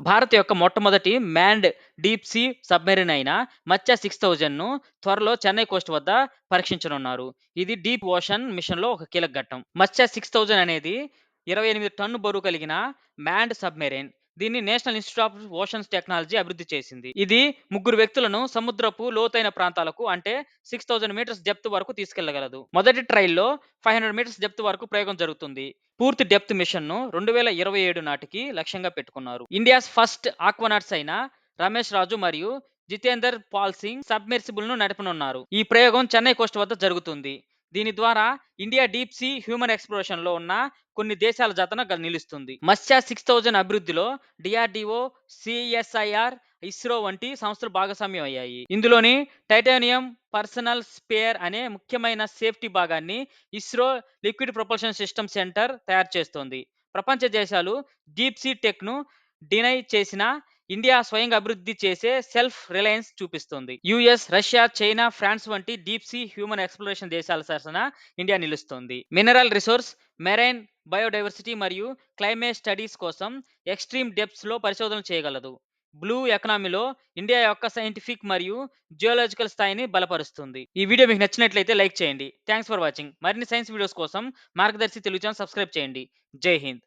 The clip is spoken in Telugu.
భారత్ యొక్క మొట్టమొదటి మ్యాన్డ్ డీప్ సీ సబ్మెరైన్ అయిన మత్స్య 6000ను త్వరలో చెన్నై కోస్ట్ వద్ద పరీక్షించనున్నారు. ఇది డీప్ ఓషన్ మిషన్‌లో ఒక కీలక ఘట్టం. మత్స్య 6000 అనేది 28 టన్ను బరువు కలిగిన మ్యాన్డ్ సబ్మెరైన్. దీన్ని national institute of oceans technology అభివృద్ధి చేసింది. ఇది ముగ్గురు వ్యక్తులను సముద్రపు లోతైన ప్రాంతాలకు అంటే 6000 మీటర్స్ డెప్త్ వరకు తీసుకెళ్లగలదు. మొదటి ట్రయల్‌లో 500 మీటర్స్ డెప్త్ వరకు ప్రయోగం జరుగుతుంది. పూర్తి డెప్త్ మిషన్‌ను 2027 నాటికి లక్ష్యంగా పెట్టుకున్నారు. ఇండియాస్ ఫస్ట్ ఆక్వానాట్స్ అయిన రమేష్ రాజు మరియు జితేందర్ పాల్ సింగ్ సబ్మెర్సిబుల్‌ను నడపనున్నారు. ఈ ప్రయోగం చెన్నై కోస్ట్ వద్ద జరుగుతుంది. దీని ద్వారా ఇండియా డీప్ సీ హ్యూమన్ ఎక్స్‌ప్లోరేషన్‌లో ఉన్న కొన్ని దేశాల జతన నిలుస్తుంది. మత్స్య 6000 అభివృద్ధిలో డిఆర్‌డీఓ, సీఎస్ఐఆర్, ఇస్రో వంటి సంస్థలు భాగస్వామ్యం అయ్యాయి. ఇందులోని టైటానియం పర్సనల్ స్పేర్ అనే ముఖ్యమైన సేఫ్టీ భాగాన్ని ISRO liquid propulsion system centre తయారు చేస్తోంది. ప్రపంచ దేశాలు డీప్ సీ టెక్‌ను డినై చేసినా ఇండియా స్వయంగా అభివృద్ధి చేసే సెల్ఫ్ రిలయన్స్ చూపిస్తోంది. యూఎస్, రష్యా, చైనా, ఫ్రాన్స్ వంటి డీప్ సీ హ్యూమన్ ఎక్స్‌ప్లోరేషన్ దేశాల సరసన ఇండియా నిలుస్తోంది. మినరల్ రిసోర్స్, మెరైన్ బయోడైవర్సిటీ మరియు క్లైమేట్ స్టడీస్ కోసం ఎక్స్‌ట్రీమ్ డెప్త్స్‌లో పరిశోధనలు చేయగలదు. బ్లూ ఎకానమీలో ఇండియా యొక్క సైంటిఫిక్ మరియు జియోలాజికల్ స్థాయిని బలపరుస్తుంది. ఈ వీడియో మీకు నచ్చినట్లయితే లైక్ చేయండి. Thanks for watching. మరిన్ని సైన్స్ వీడియోస్ కోసం మార్గదర్శి తెలుగు ఛానల్ సబ్స్క్రైబ్ చేయండి. జై హింద్.